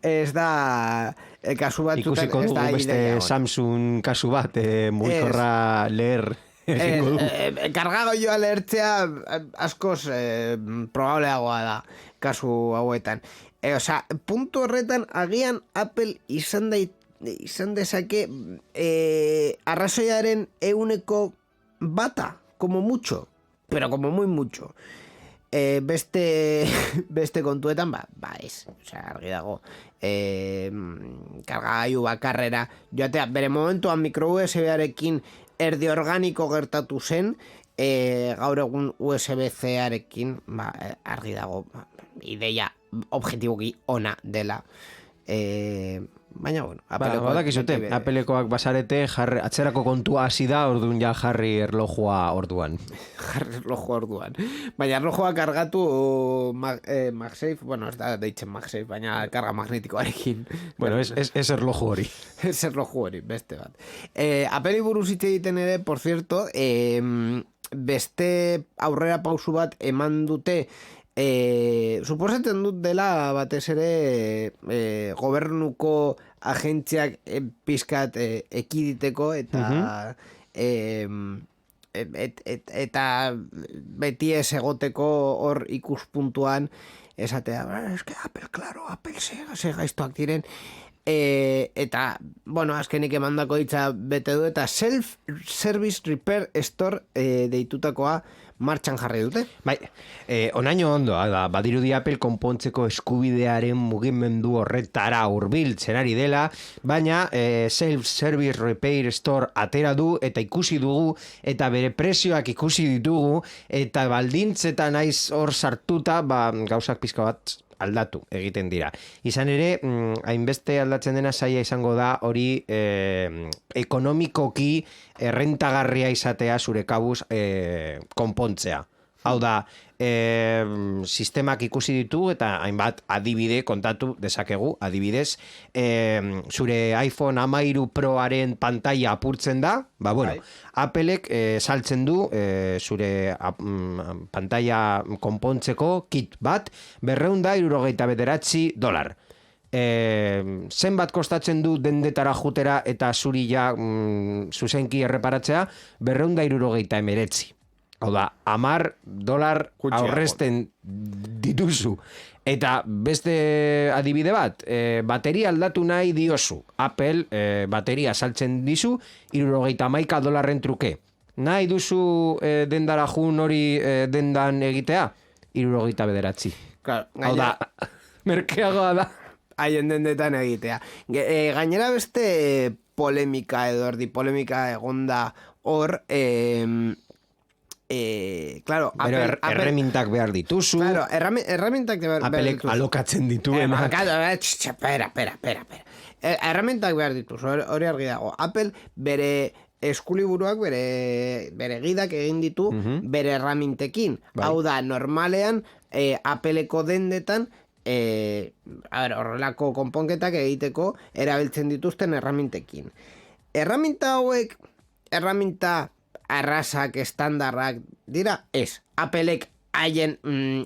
Speaker 1: ez da kasu batzutan...
Speaker 2: Ikusiko dugu beste Samsung kasu bat, mugikorra leher egingo du.
Speaker 1: Kargagoioa lehertzea askoz probableagoa da kasu hauetan. Puntu horretan, agian Apple izan dezake arrazoiaren 1% como mucho, pero como muy mucho. Beste kontuetan, ez. Argi dago, kargagailu bakarrera joatea, bere momentuan micro USB-arekin erdi organiko gertatu zen, gaur egun USB-C-arekin, argi dago, ideia objektiboki ona dela. Baina,
Speaker 2: Applekoak basarete atzerako kontua hasi da, orduan ja jarri erlojua orduan.
Speaker 1: Baina erlojua kargatu MagSafe, ez da deitzen MagSafe, baina karga magnetikoarekin.
Speaker 2: Ez erloju hori.
Speaker 1: Ez erloju hori, beste bat. Apple buruz hitz egiten ere, por cierto, beste aurrera pausu bat eman dute, suposatzen dut dela batez ere gobernuko agentziak pizkat ekiditeko eta eta beti ez egoteko hor ikuspuntuan esatea, eske Apple ze gaiztoak diren, eta, azkenik emandako hitza bete du, eta Self-Service Repair Store deitutakoa martxan jarri dute.
Speaker 2: Onaino ondo, badirudi Apple konpontzeko eskubidearen mugimendu horretara hurbiltzen ari dela, baina Self-Service Repair Store atera du eta ikusi dugu, eta bere prezioak ikusi ditugu, eta baldintzetan naiz hor sartuta, gauzak pizka bat aldatu egiten dira. Izan ere, hainbeste aldatzen dena zaila izango da hori ekonomikoki errentagarria izatea zure kabuz konpontzea. Hau da, sistemak ikusi ditu eta hainbat adibide kontatu dezakegu. Adibidez, zure iPhone 13 Proaren pantalla apurtzen da, ba bueno, Applek saltzen du zure pantalla konpontzeko kit bat, $269. Zenbat kostatzen du dendetara jutera eta zuri ja zuzenki erreparatzea, $269. Hau da, $10 aurresten dituzu. Eta beste adibide bat, bateria aldatu nahi diozu. Apple bateria saltzen dizu, $71 truke. Nahi duzu dendara jun hori dendan egitea? $69.
Speaker 1: Claro,
Speaker 2: hau da, merkeagoa da.
Speaker 1: Haien dendetan egitea. Gainera beste polemika edo erdi polemika egonda hor, claro,
Speaker 2: Apple, erremintak behar dituzu.
Speaker 1: Claro, erremintak behar
Speaker 2: Applek
Speaker 1: dituzu.
Speaker 2: alokatzen dituenak.
Speaker 1: Espera. Erremintak behar dituzu, hori argi dago. Apple bere eskuliburuak, bere gidak egin ditu bere erramintekin. Hau da, normalean, Appleko dendetan, horrelako konponketak egiteko erabiltzen dituzten erramintekin. Erraminta hauek, erraminta arrasak, estandarrak dira, ez. Applek haien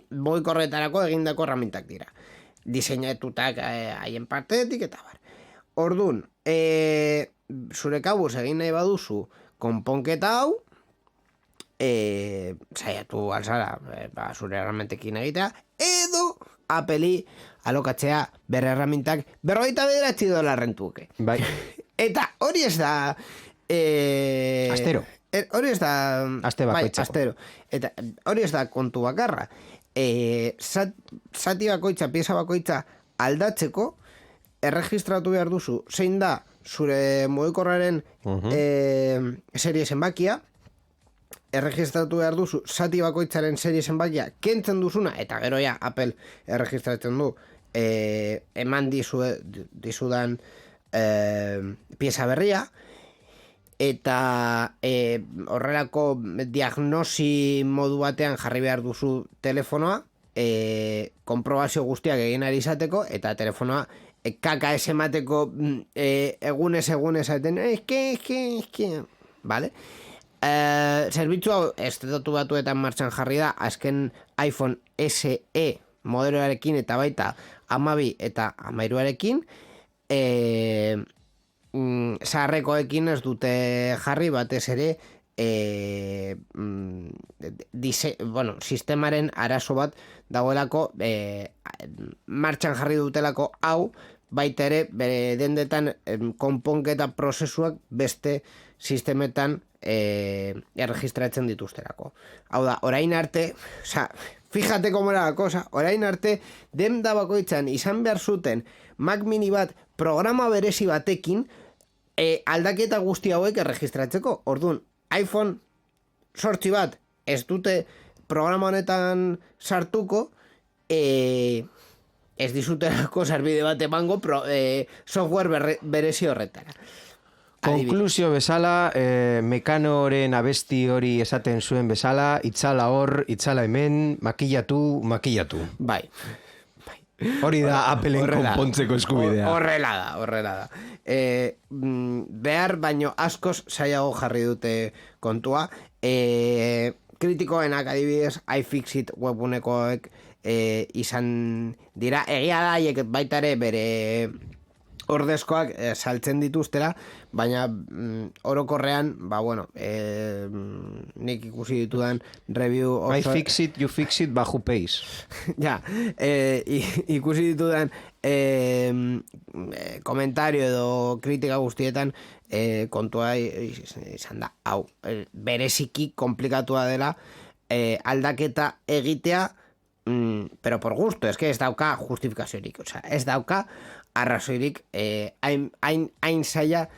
Speaker 1: boikorretarako egindako erramintak dira. Diseinatutak haien partetik eta bar. Ordun, zure kabuz egin nahi baduzu konponketa hau, saiatu alzara zure erramintekin egitea, edo Apple'i alokatzea bere erramintak $59 truke.
Speaker 2: Bai.
Speaker 1: Eta hori ez da...
Speaker 2: Astero.
Speaker 1: Hori ez da...
Speaker 2: Aste bakoitzeko.
Speaker 1: Astero. Eta hori ez da kontu bakarra. Zati bakoitza, pieza bakoitza aldatzeko, erregistratu behar duzu, zein da zure mugikorraren serie zenbakia, erregistratu behar duzu zati bakoitzaren serie zenbakia kentzen duzuna, eta gero ja Apple erregistratzen du eman dizudan pieza berria, eta horrelako diagnosi modu batean jarri behar duzu telefonoa, konprobazio guztiak egin ari izateko, eta telefonoa kaka esemateko egunez esaten, vale? Zerbitzu hau estatu batuetan martxan jarri da, azken iPhone SE modeloarekin eta baita 12 eta 13arekin, zaharrekoekin ez dute jarri, batez ere sistemaren arazo bat dagoelako, martxan jarri dutelako hau, baita ere bere dendetan konponketa prozesuak beste sistemetan erregistratzen dituzterako. Hau da, orain arte, fíjate cómo era la cosa, orain arte denda bakoitzan izan behar zuten Mac mini bat programa berezi batekin aldaketa guzti hauek erregistratzeko. Orduan, iPhone 8 bat ez dute programa honetan sartuko, ez dizuterako sarbide bat emango software berezi horretara.
Speaker 2: Konklusio bezala, Mekanoren abesti hori esaten zuen bezala, itzala hor, itzala hemen, makillatu.
Speaker 1: Bai.
Speaker 2: Hori da Appleen konpontzeko eskubidea.
Speaker 1: Horrela da. Behar baino askoz zailago jarri dute kontua. Kritikoenak adibidez iFixit webunekoek izan dira. Egia da haiek baita ere bere ordezkoak saltzen dituztera, baina orokorrean, nik ikusi ditudan review oso...
Speaker 2: I fix it, you fix it, bajo pace.
Speaker 1: Ja, ikusi ditudan komentario edo kritika guztietan kontua izan da, hau, bereziki komplikatua dela aldaketa egitea, pero por gusto, es que ez dauka justifikaziorik, ez dauka arrazoirik hain zaila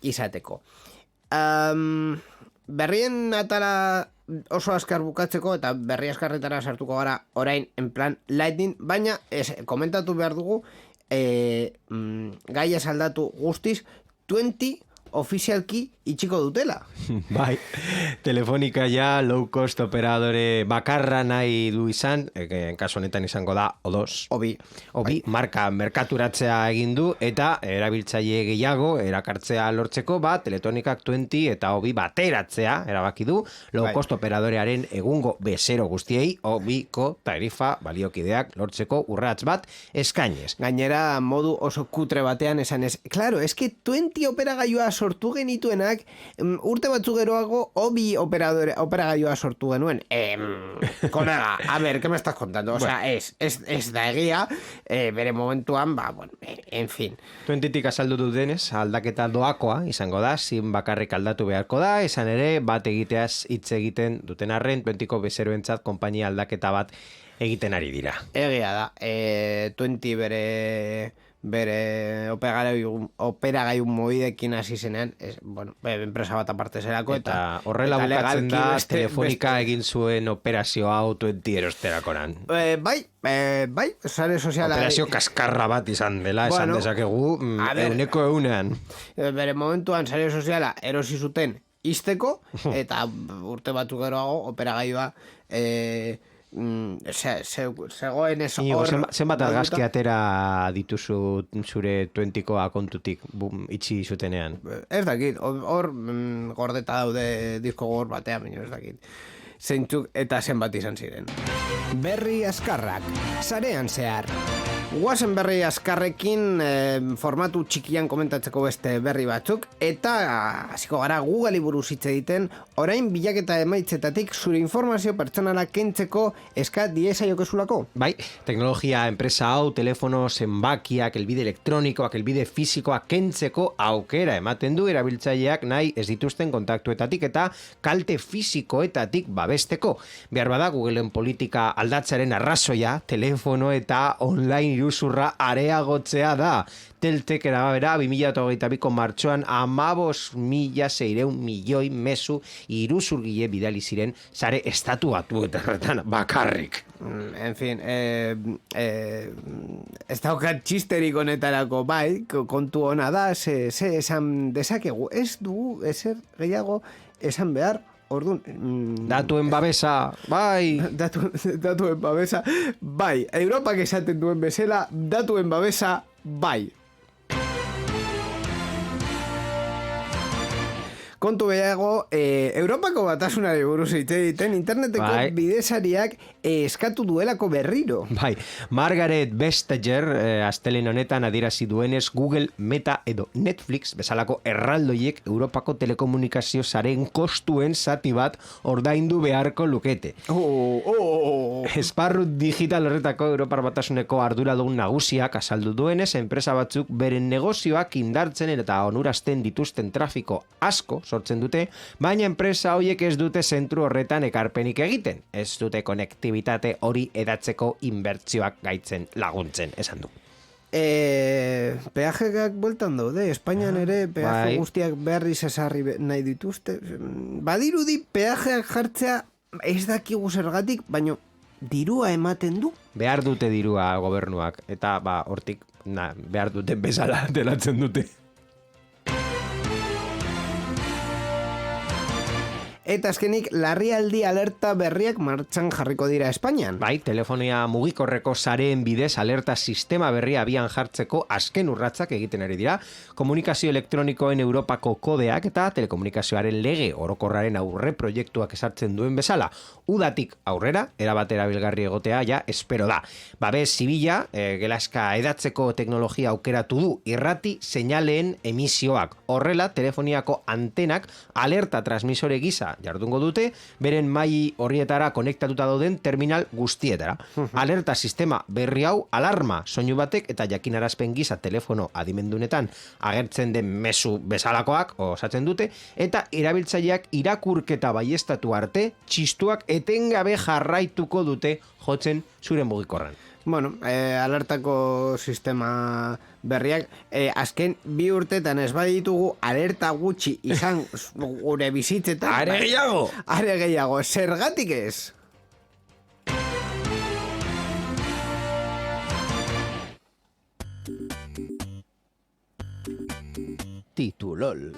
Speaker 1: izateko. Berrien atala oso azkar bukatzeko eta berri azkarretara sartuko gara orain en plan lightning, baina komentatu behar dugu gaia aldatu guztiz 20 ofizialki itxiko dutela.
Speaker 2: Bai, Telefonika ja low cost operadore bakarra nahi du izan, kasu honetan izango da O2.
Speaker 1: Obi.
Speaker 2: Marka merkaturatzea egin du eta erabiltzaile gehiago erakartzea lortzeko Teletonikak 20 eta Obi bateratzea erabaki du low cost operadorearen egungo bezero guztiei Obiko tarifa baliokideak lortzeko urrats bat eskainez.
Speaker 1: Gainera modu oso kutre batean esan ez. Claro, eske 20 operagailua sortu genituenak urte batzu geroago Obi operagailua sortu genuen. Kolega, a ver, ¿qué me estás contando? O sea, es da egia, bere momentuan, bueno, en fin.
Speaker 2: 20tik azaldu du denez, aldaketa doakoa izango da, zin bakarrik aldatu beharko da, esan ere, bat egiteaz hitz egiten duten arren, 20ko bezeroentzat konpainia aldaketa bat egiten ari dira.
Speaker 1: Egia da, 20 bere operagailu mobidekin hasi zenean, bueno, enpresa bat aparte zerako,
Speaker 2: eta horrela bukatzen da Telefonika egin zuen operazio hau 20 erosterakoran.
Speaker 1: Bai, sare soziala...
Speaker 2: Operazio kaskarra bat izan dela, esan dezakegu, euneko eunean.
Speaker 1: Bere momentuan sare soziala erosi zuten izteko, eta urte batu geroago operagailua zegoen ez hor...
Speaker 2: Zenbat argazki atera dituzu zure 20ko akontutik itxi zutenean?
Speaker 1: Ez dakit, hor gordeta daude disko gogor batean, baina ez dakit. Zeintzuk eta zenbat izan ziren. Berri askarrak, sarean zehar. Guazen berri askarrekin formatu txikian komentatzeko beste berri batzuk, eta hasiko gara Google buruz hitz egiten, orain bilaketa emaitzetatik zure informazio pertsonala kentzeko eska diezaiokezulako.
Speaker 2: Bai, teknologia enpresa hau, telefono zenbakiak, elbide elektronikoak, elbide fisikoak kentzeko aukera ematen du erabiltzaileak nahi ez dituzten kontaktuetatik eta kalte fisikoetatik babesteko. Behar bada Googleen politika aldatzearen arrazoia, telefono eta online iruzurra areagotzea da. Teltek erabera 2022ko martxoan 15.600 milioi mezu iruzurgile bidali ziren sare estatu batuetan bakarrik.
Speaker 1: En fin, ez daukat txisterik honetarako, bai, kontu hona da, ze esan dezakegu, ez dugu ezer gehiago esan behar. Orduan...
Speaker 2: Datuen babesa, bai!
Speaker 1: Datuen babesa, bai! Europak esaten duen bezala, datuen babesa, bai! Kontu behago, Europako batasunari buruz hitz egiten, interneteko bidezariak eskatu duelako berriro.
Speaker 2: Bai, Margaret Vestager astelen honetan adierazi duenez Google, Meta edo Netflix bezalako erraldoiek Europako telekomunikazio zaren kostuen zati bat ordaindu beharko lukete. Esparru digital horretako Europar batasuneko arduradun nagusiak azaldu duenez, enpresa batzuk beren negozioak indartzen eta onurazten dituzten trafiko asko sortzen dute, baina enpresa horiek ez dute zentru horretan ekarpenik egiten. Ez dute konektibitate hori edatzeko inbertsioak gaitzen laguntzen, esan du.
Speaker 1: Peajekak bueltan daude, Espainian ere peaje guztiak berriz ezarri nahi dituzte. Badirudi peajeak jartzea ez dakigu zergatik, baina dirua ematen du.
Speaker 2: Behar dute dirua gobernuak, eta hortik behar duten bezala delatzen dute.
Speaker 1: Eta azkenik, larrialdi alerta berriak martxan jarriko dira Espainian.
Speaker 2: Bai, telefonia mugikorreko sareen bidez alerta sistema berria abian jartzeko azken urratsak egiten ari dira. Komunikazio elektronikoen Europako kodeak eta telekomunikazioaren lege orokorraren aurre proiektuak esartzen duen bezala. Udatik aurrera, erabat erabilgarri egotea ja espero da. Babes zibila, gelaska edatzeko teknologia aukeratu du irrati seinaleen emisioak. Horrela, telefoniako antenak alerta transmisore gisa jardungo dute, beren mai horrietara konektatuta dauden terminal guztietara. Alerta sistema berri hau alarma soinu batek eta jakinarazpen gisa telefono adimendunetan agertzen den mezu bezalakoak osatzen dute, eta erabiltzaileak irakurketa baiestatu arte txistuak etengabe jarraituko dute jotzen zure mugikorran.
Speaker 1: Bueno, alertako sistema berriak, azken 2 urtetan ez baditugu alerta gutxi izan gure bizitzetan.
Speaker 2: Are gehiago!
Speaker 1: Are gehiago, zergatik ez?
Speaker 2: Titulol.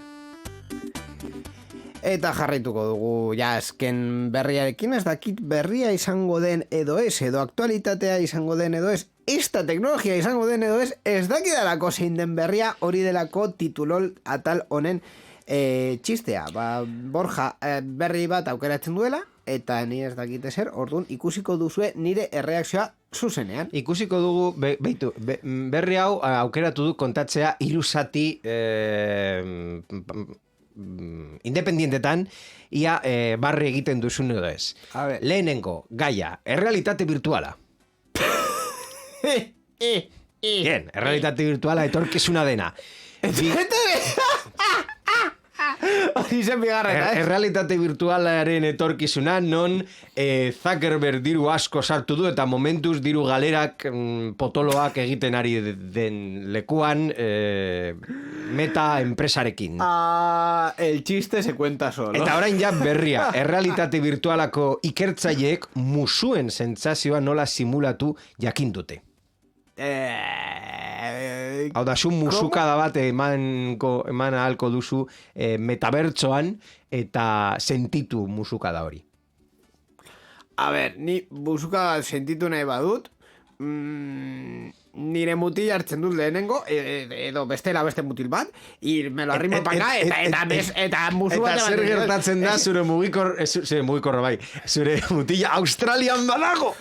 Speaker 1: Eta jarraituko dugu ja azken berriarekin, ez dakit berria izango den edo ez, edo aktualitatea izango den edo ez, esta teknologia izango den edo ez dakidalako zein den berria, hori delako titulol atal honen txistea. Borja berri bat aukeratzen duela, eta ni ez dakite zer, orduan ikusiko duzue nire erreakzioa zuzenean.
Speaker 2: Ikusiko dugu, berri hau aukeratu du kontatzea ilusati independientetan ia barri egiten duzun edo ez. Lehenengo, gaia, errealitate virtuala. Bien, errealitate virtuala etorkizuna dena. Errealitate virtualaren etorkizuna non Zuckerberg diru asko sartu du eta momentuz diru galerak potoloak egiten ari den lekuan Meta enpresarekin.
Speaker 1: El chiste se cuenta solo.
Speaker 2: Eta orain ja berria, errealitate virtualako ikertzaileek musuen sentsazioa nola simulatu jakin dute. Hau da, zu musukada bat eman ahalko duzu metabertsoan eta sentitu musukada hori.
Speaker 1: A ber, ni musukada sentitu nahi badut, nire mutil hartzen dut lehenengo, edo bestela beste mutil bat, me lo arrimo paka, eta musu bat...
Speaker 2: Eta zer gertatzen da zure mugikorra bai, zure mutila Australian badago!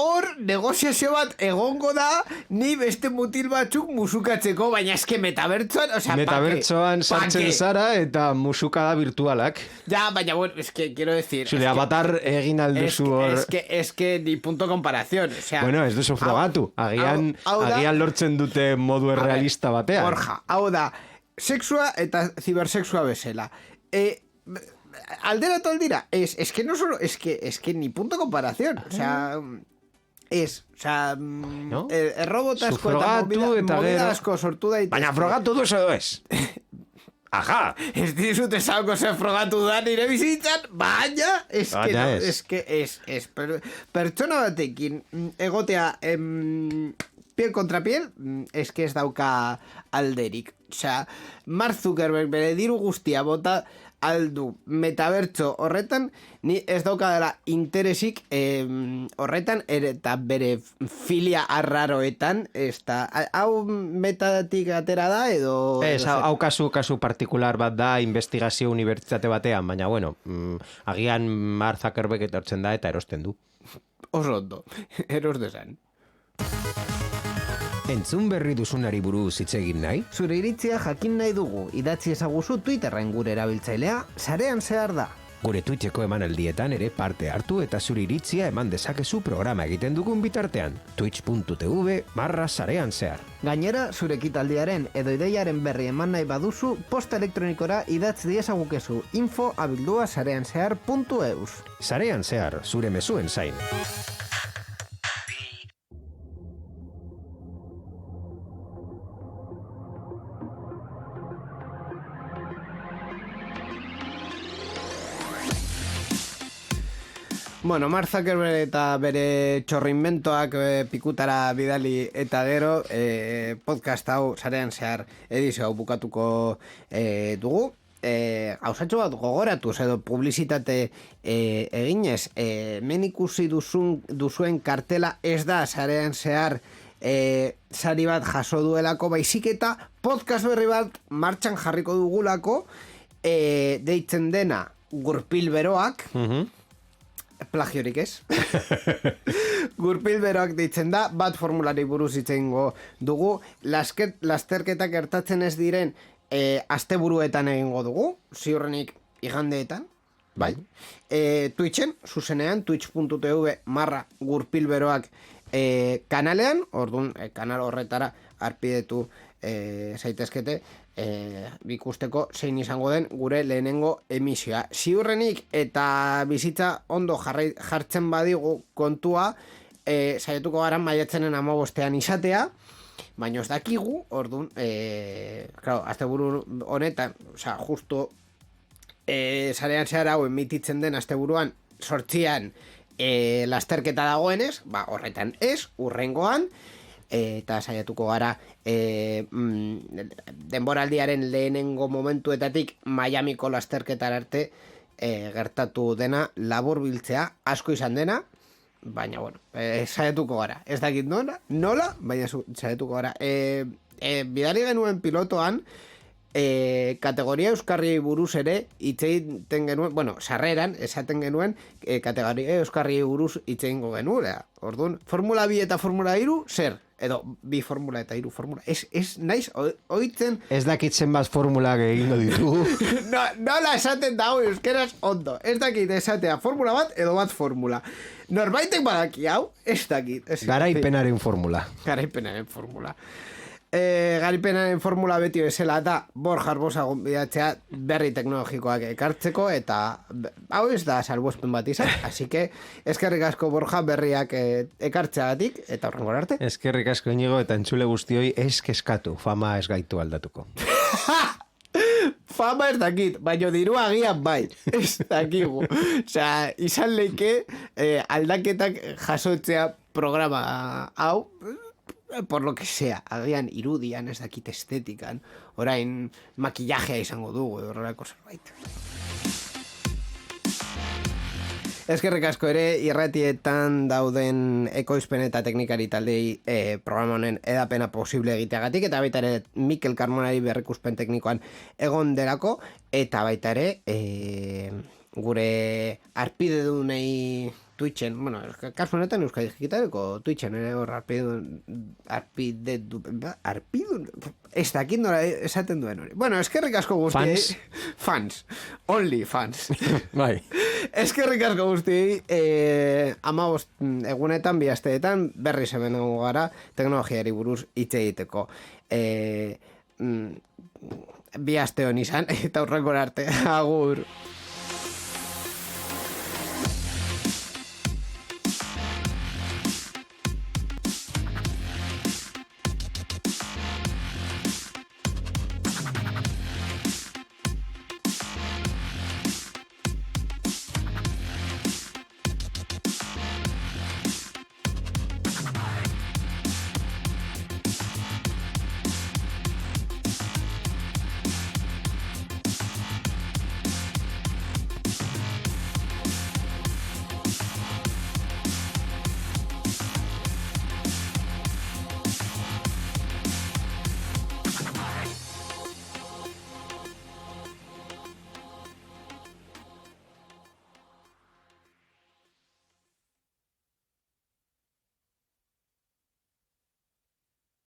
Speaker 1: Hor negoziazio bat egongo da, ni beste mutil batzuk musukatzeko, baina eske metabertsoan,
Speaker 2: metabertsoan sartzen zara eta musukada virtualak.
Speaker 1: Ja, baina, bueno, eske, quiero decir...
Speaker 2: Zure avatar egin alduzu hor...
Speaker 1: Eske, ni punto comparación, o sea...
Speaker 2: Bueno, ez duzu frogatu, agian lortzen dute modu realista batean.
Speaker 1: Borja, hau da, sexua eta cibersexua bezala. Alderatu aldira, es que no solo, es que ni punto comparación, o sea...
Speaker 2: ¿No?
Speaker 1: Robot asko eta movida asko sortu daitezke.
Speaker 2: Baina frogatu du edo ez? Aja!
Speaker 1: Ez dizut esauko zer frogatu da nire bizitzan, baina, pertsona batekin egotea piel kontra piel, eske ez dauka alderik. Osea, Mark Zuckerberg bere diru guztia bota aldu metabertso horretan, ni ez dauka dela interesik horretan, eta bere filia arraroetan, hau metatik atera da, edo...
Speaker 2: Ez, hau kasu partikular bat da, investigazio unibertsitate batean, baina, bueno, agian Mark Zuckerberg etortzen da eta erosten du.
Speaker 1: Oso ondo, eros desan.
Speaker 2: Entzun berri duzunari buruz hitz egin nahi?
Speaker 1: Zure iritzia jakin nahi dugu, idatzi ezaguzu Twitterren gure erabiltzailea, sarean zehar da.
Speaker 2: Gure Twitcheko emanaldietan ere parte hartu eta zure iritzia eman dezakezu programa egiten dugun bitartean. twitch.tv/sarean zehar.
Speaker 1: Gainera, zure ekitaldiaren edo ideiaren berri eman nahi baduzu, posta elektronikora idatz diezagukezu info@sareanzehar.eus.
Speaker 2: Sarean zehar, zure mezuen zain.
Speaker 1: Bueno, Mark Zuckerberg eta bere txorrinbentoak pikutara bidali eta gero podcast hau sarean zehar edizio hau bukatuko dugu. Gauzatxo bat gogoratuz edo publizitate eginez, men ikusi duzuen kartela ez da sarean zehar sari bat jaso duelako, baizik eta podcast berri bat martxan jarriko dugulako, deitzen dena Gurpil Beroak, plagiorik ez. Gurpil Beroak deitzen da, bat formulari buruz itzengo dugu, lasterketak gertatzen ez diren asteburuetan egingo dugu, ziurrenik igandeetan, bai. Twitchen, zuzenean, twitch.tv/Gurpil Beroak kanalean, orduan, kanal horretara arpidetu zaitezkete, ikusteko zein izango den gure lehenengo emisioa. Ziurrenik eta bizitza ondo jartzen badigu kontua, saietuko gara maiatzenen 15 izatea, baina ez dakigu, orduan, asteburu honetan, osea, justo sarean zehar hau emititzen den asteburuan 8an lasterketa dagoenez, horretan ez, hurrengoan, eta saiatuko gara denboraldiaren lehenengo momentuetatik Miamiko lasterketar arte gertatu dena laburbiltzea, asko izan dena, baina, bueno, saiatuko gara. Ez dakit nola, baina saiatuko gara. Bidali genuen pilotoan, kategoria euskarri buruz ere itzeiten genuen, bueno, sarreran esaten genuen kategoria euskarri buruz itzeingo genuen. Orduan, Formula 2 eta Formula 3, zer? Edo, 2 formula eta 3 formula. Ez naiz, oitzen...
Speaker 2: Ez dakitzen bat formulak egingo ditugu.
Speaker 1: Nola esaten dago euskeraz ondo. Ez dakit esatea formula bat edo bat formula. Norbaitek badaki hau, ez dakit.
Speaker 2: Garaipenaren formula.
Speaker 1: Garaipenaren formula. Garaipenaren formula beti bezala eta Borja Arbosa gonbidatzea berri teknologikoak ekartzeko eta hau ez da salbuespen bat izan, así que eskerrik asko Borja berriak ekartzeagatik eta horrengora arte.
Speaker 2: Eskerrik asko Inigo eta entzule guztioi ez kezkatu, fama ez gaitu aldatuko.
Speaker 1: Fama ez dakit, baina dirua agian bai, ez dakigu. Osea, izan leike aldaketak jasotzea programa hau, por lo que sea, agian irudian, ez dakit estetikan, orain makillajea izango dugu, horrelako zerbait. Eskerrik asko ere, irratietan dauden ekoizpen eta teknikari taldei programa honen edapena posible egiteagatik, eta baita ere Mikel Carmonari berrikuspen teknikoan egon delako, eta baita ere gure arpide dunei Twitchen, bueno, kasu honetan Euskadi Digitaleko Twitchen ere hor arpide ez dakit nola esaten duen hori. Bueno, eskerrik asko guztiei. Fans. Only fans.
Speaker 2: Bai.
Speaker 1: Eskerrik asko guztiei, 15 egunetan, 2 asteetan, berriz hemen egongo gara teknologiari buruz hitz egiteko. 2 aste hon izan, eta hurrengora arte, agur.